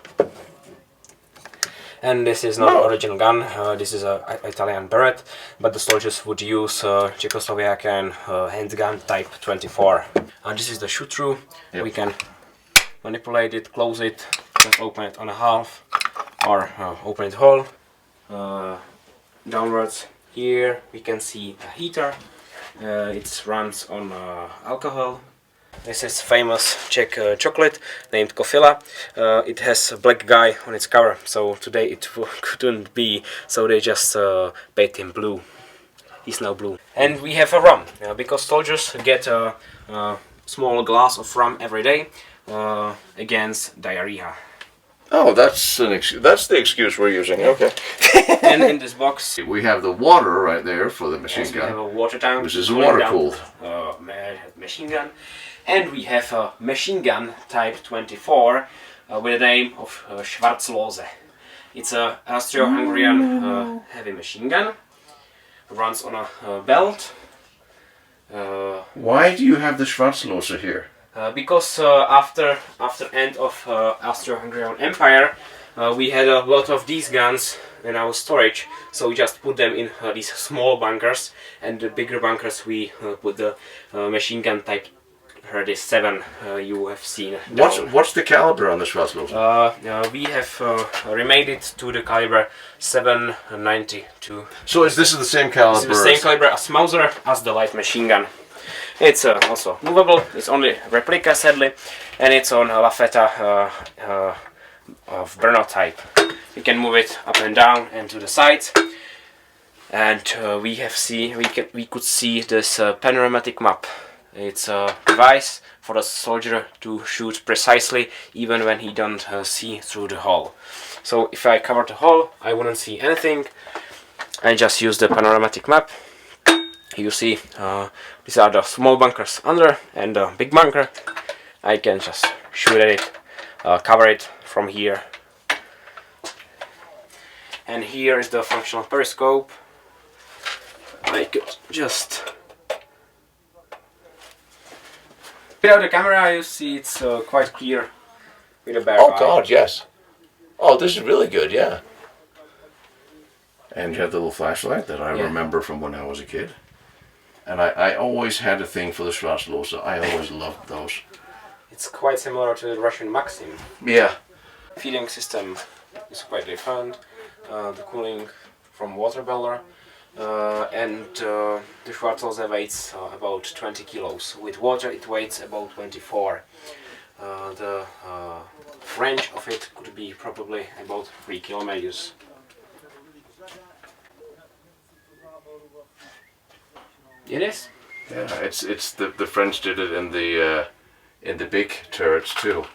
And this is not original gun. This is a Italian Barrett, but the soldiers would use Czechoslovakian handgun type 24. This is the shoot through. Yep. We can manipulate it, close it, just open it on a half, or open it whole. Downwards here we can see a heater. It runs on alcohol. This is famous Czech chocolate named Kofila. It has a black guy on its cover, so today it couldn't be, so they just paint him blue. He's now blue. And we have a rum, because soldiers get a small glass of rum every day against diarrhea. Oh, that's the excuse we're using. Okay. And in this box We have the water right there for the machine we have gun, a water tank, which is cooling water down, cooled. machine gun. And we have a machine gun type 24 with the name of Schwarzlose. It's a Austro-Hungarian heavy machine gun. Runs on a belt. Why do you have the Schwarzlose here? Because after end of Austro-Hungarian Empire, we had a lot of these guns in our storage, so we just put them in these small bunkers, and the bigger bunkers we put the machine gun type 37 you have seen. What's the caliber on the Schwarzlose? We have remade it to the caliber 7.92. So this is the same caliber? It's the same caliber as Mauser as the light machine gun. It's also movable. It's only replica, sadly, and it's on a Lafetta of Brno type. You can move it up and down and to the sides. And we could see this panoramic map. It's a device for the soldier to shoot precisely even when he don't see through the hole. So if I cover the hole, I wouldn't see anything. I just use the panoramic map. You see, these are the small bunkers under and the big bunker. I can just shoot at it, cover it from here. And here is the functional periscope. I could just... Without the camera, you see it's quite clear with a bare eye. God, yes. Oh, this is really good, yeah. And you have the little flashlight that I remember from when I was a kid. And I always had a thing for the Schwarzlose. I always loved those. It's quite similar to the Russian Maxim. Yeah. Feeding system is quite different. The cooling from water boiler. And the Schwarzlose weighs about 20 kilos. With water it weighs about 24. The range of it could be probably about 3 kilometers. It is. Yeah, it's the French did it in the big turrets too,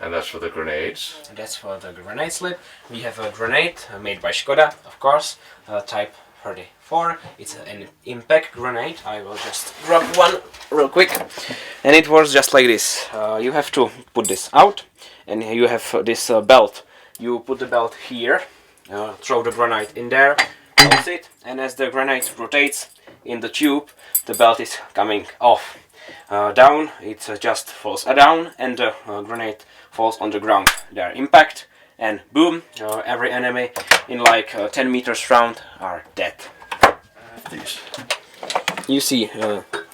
and that's for the grenades. And that's for the grenade slip. We have a grenade made by Skoda, of course, type 34. It's an impact grenade. I will just grab one real quick, and it works just like this. You have to put this out, and you have this belt. You put the belt here, throw the grenade in there, close it, and as the grenade rotates in the tube, the belt is coming off. Down, it just falls down, and the grenade falls on the ground. There, impact, and boom, every enemy in like 10 meters round are dead. These. You see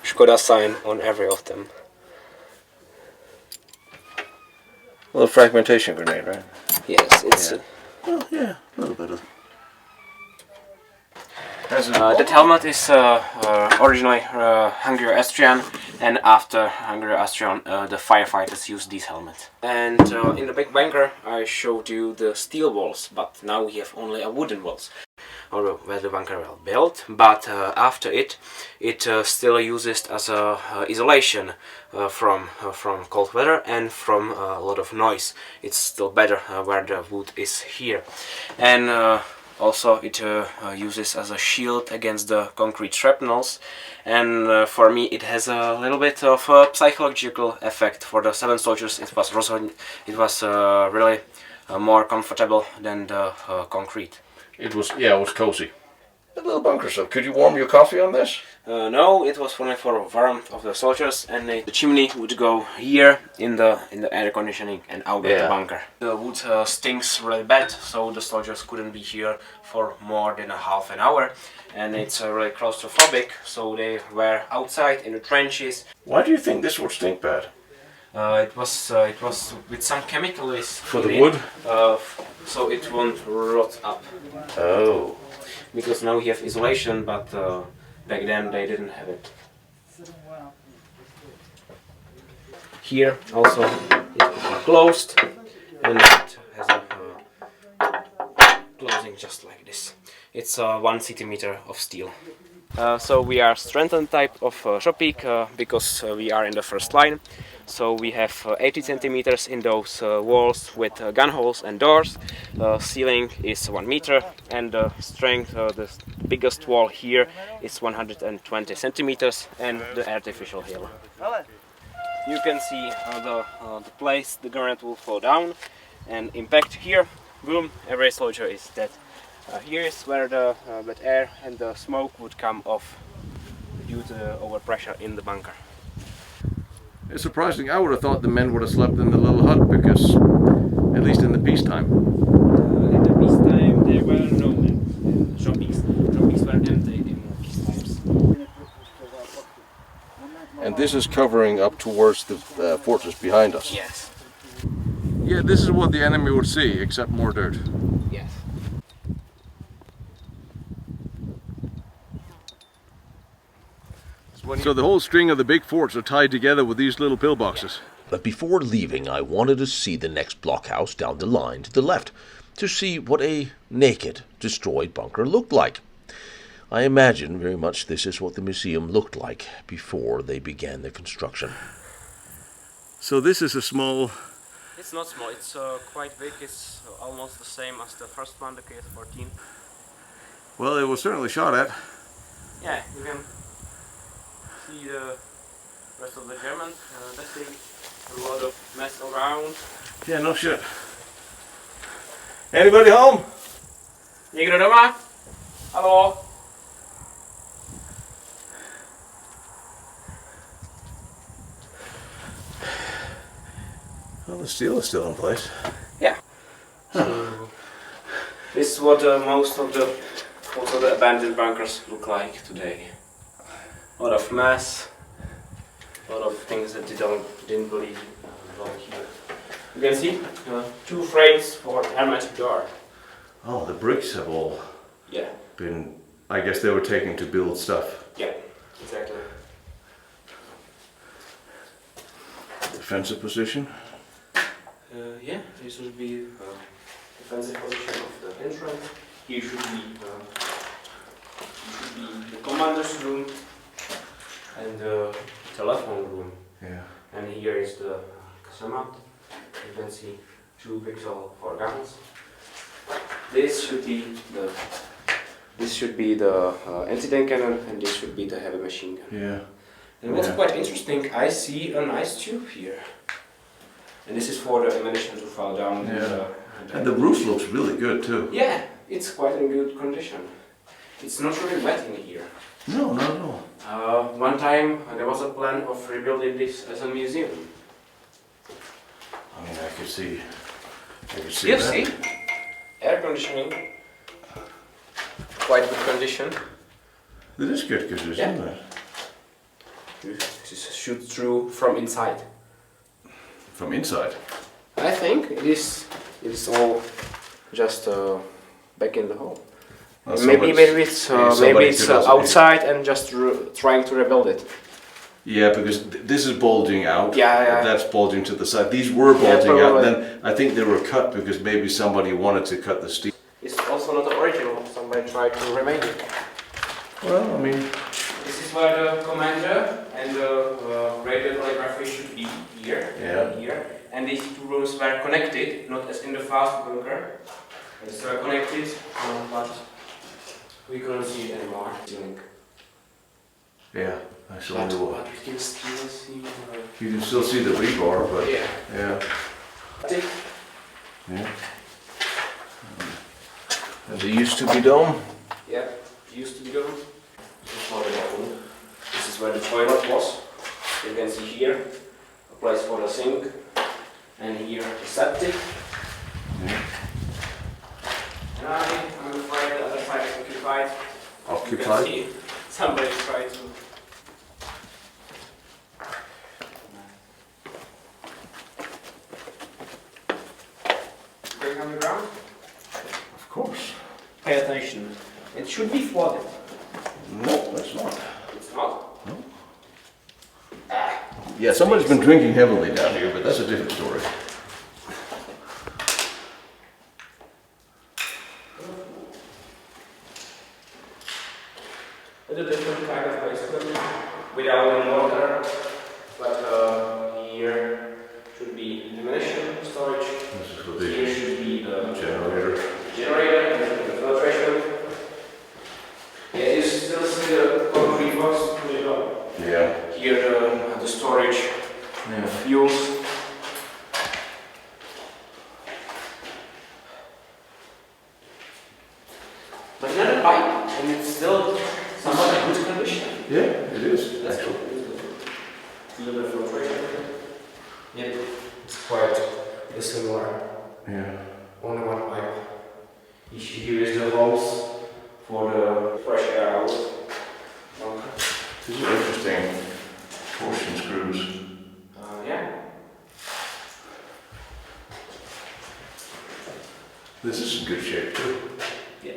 Skoda sign on every of them. Well, fragmentation grenade, right? Yes, it's Well, yeah, a little bit of. That helmet is originally Hungarian-Austrian, and after Hungarian-Austrian the firefighters used this helmet. And in the big bunker I showed you the steel walls, but now we have only a wooden walls. Where the bunker was built, but after it still uses as a isolation from cold weather and from a lot of noise. It's still better where the wood is here, and also it uses as a shield against the concrete shrapnels. And for me it has a little bit of a psychological effect. For the 7 soldiers it was really more comfortable than the concrete. It was cozy. A little bunker, so could you warm your coffee on this? No, it was only for warmth of the soldiers, and the chimney would go here in the air conditioning and out of the bunker. The wood stinks really bad, so the soldiers couldn't be here for more than a half an hour, and it's really claustrophobic, so they were outside in the trenches. Why do you think this would stink bad? It was with some chemicals For the wood? So it won't rot up. Oh. Because now we have isolation, but back then they didn't have it. Here also it could be closed, and it has a closing just like this. It's 1 centimeter of steel. So we are strengthened type of shopik because we are in the first line. So we have 80 centimeters in those walls with gun holes and doors. Ceiling is 1 meter, and the strength, the biggest wall here is 120 centimeters, and the artificial hill. You can see the place the grenade will fall down and impact here. Boom! Every soldier is dead. Here is where the wet air and the smoke would come off due to the overpressure in the bunker. It's surprising. I would have thought the men would have slept in the little hut because, at least in the peacetime. In the peacetime there were no men. Shoppings were empty in peace times. And this is covering up towards the fortress behind us. Yes. Yeah, this is what the enemy would see, except more dirt. Yes. So the whole string of the big forts are tied together with these little pillboxes. But before leaving, I wanted to see the next blockhouse down the line to the left, to see what a naked, destroyed bunker looked like. I imagine very much this is what the museum looked like before they began the construction. So this is a small... It's not small, it's quite big. It's almost the same as the first one, the KS-14. Well, it was certainly shot at. Yeah, you can see the rest of the Germans testing a lot of mess around. Yeah, no shit. Anybody home? Někdo doma? Hello? Well, the steel is still in place. Yeah. So this is what most of the abandoned bunkers look like today. A lot of mess, a lot of things that they didn't believe belong here. You can see 2 frames for hermetic door. Oh, the bricks have all been... I guess they were taken to build stuff. Yeah, exactly. Defensive position. Yeah, this would be defensive position of the entrance. Here should be the commander's room and the telephone room. Yeah. And here is the casemate. You can see 2 pixel for guns. This should be the anti-tank cannon, and this should be the heavy machine gun. Yeah. And what's quite interesting, I see a nice tube here. And this is for the ammunition to fall down. Yeah. And the roof looks really good too. Yeah, it's quite in good condition. It's not really wet in here. No, not at all. One time there was a plan of rebuilding this as a museum. I mean, I could see You that. see? Air conditioning. Quite good condition. It is good condition, isn't it? You shoot through from inside. From inside? I think it is all just back in the hole. Maybe it's outside and just trying to rebuild it. Yeah, because this is bulging out. Yeah. That's bulging to the side. These were bulging out. probably. Then I think they were cut because maybe somebody wanted to cut the steel. It's also not original. Somebody tried to remake it. Well, I mean, This is where the commander and the radio telegraphy should be here. Yeah. Here. And these two rooms were connected, not as in the first bunker. They were connected, but we couldn't see it anymore. yeah, I saw But the wall. we can still see. You can still see the rebar, but Yeah. yeah. Yeah. And they used to be dome. Yeah, used to be done. This is where the toilet was. You can see here a place for the sink, and here the septic. Yeah. And I'm afraid the other side is occupied. You can Occupied. see somebody tried to. Going on the ground? Of course. Pay attention. It should be flooded. No, that's not. It's not. Yeah, somebody's been drinking heavily down here, but that's a different story. It's a different kind of place without any water, but here should be ammunition storage. This is for Here the should be the generator. generator and the filtration. Yeah, you still see the concrete box pretty well. Yeah. Here the storage Yeah. fuels. But another pipe, and it's still somewhat in good condition. Yeah, it is. That's Actually. cool. A little bit of filtration. Yeah, it's quite similar. Yeah. Only one pipe. Here is the holes for the fresh air out. These are interesting torsion screws. Yeah. This is in good shape too, Yeah.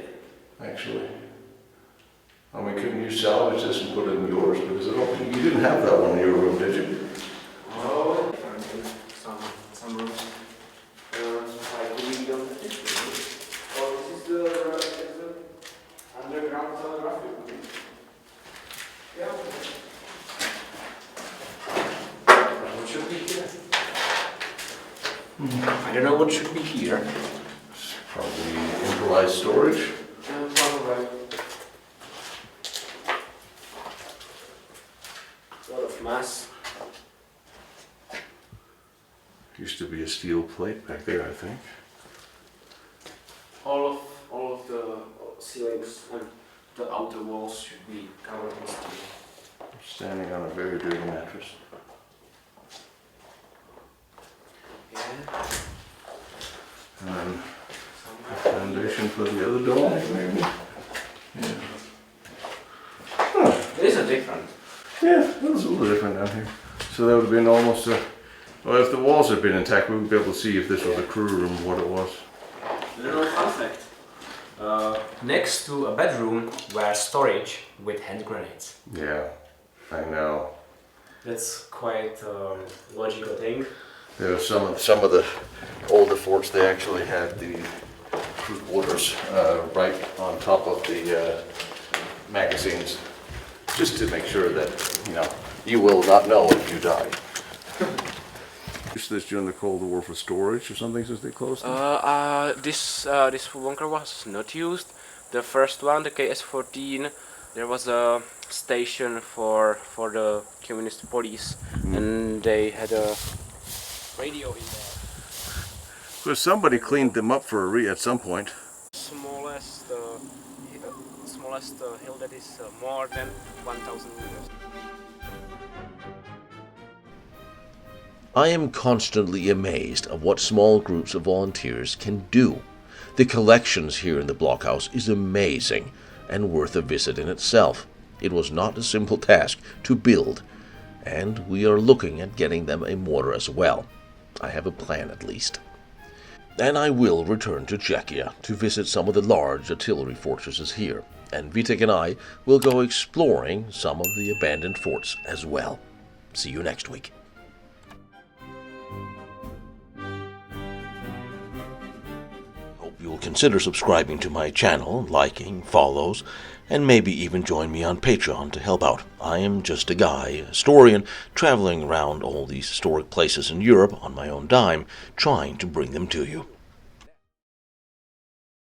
actually. I mean, couldn't you salvage this and put it in yours? Because I don't think you didn't have that one in your room, did you? Oh, some rooms. Like we don't. Oh, this is the underground telegraphy. Yeah. What should be here? I don't know what should be here. Probably improvised storage. Probably. A lot of mass. Used to be a steel plate back there, I think. All of the ceilings and the outer walls should be covered in steel. Standing on a very dirty mattress. Yeah. And the foundation for the other dome, maybe? Yeah. Huh. It is a different. Yeah, that was a little different down here. So that would have been almost a... Well, if the walls had been intact, we would be able to see if this was a crew room, what it was. Little fun fact. Next to a bedroom were storage with hand grenades. Yeah, I know. That's quite a logical thing. There were some of the older forts, they actually had the crew quarters right on top of the magazines, just to make sure that, you will not know if you die. Used this during the Cold War for storage or something since they closed it? This bunker was not used. The first one, the KS-14, there was a station for the communist police, and they had a radio in there. Because somebody cleaned them up for at some point. Smallest hill that is more than 1,000 meters. I am constantly amazed of what small groups of volunteers can do. The collections here in the blockhouse is amazing and worth a visit in itself. It was not a simple task to build, and we are looking at getting them a mortar as well. I have a plan at least. and I will return to Czechia to visit some of the large artillery fortresses here, and Vitek and I will go exploring some of the abandoned forts as well. See you next week. Hope you'll consider subscribing to my channel, liking, follows, and maybe even join me on Patreon to help out. I am just a guy, a historian, traveling around all these historic places in Europe on my own dime, trying to bring them to you.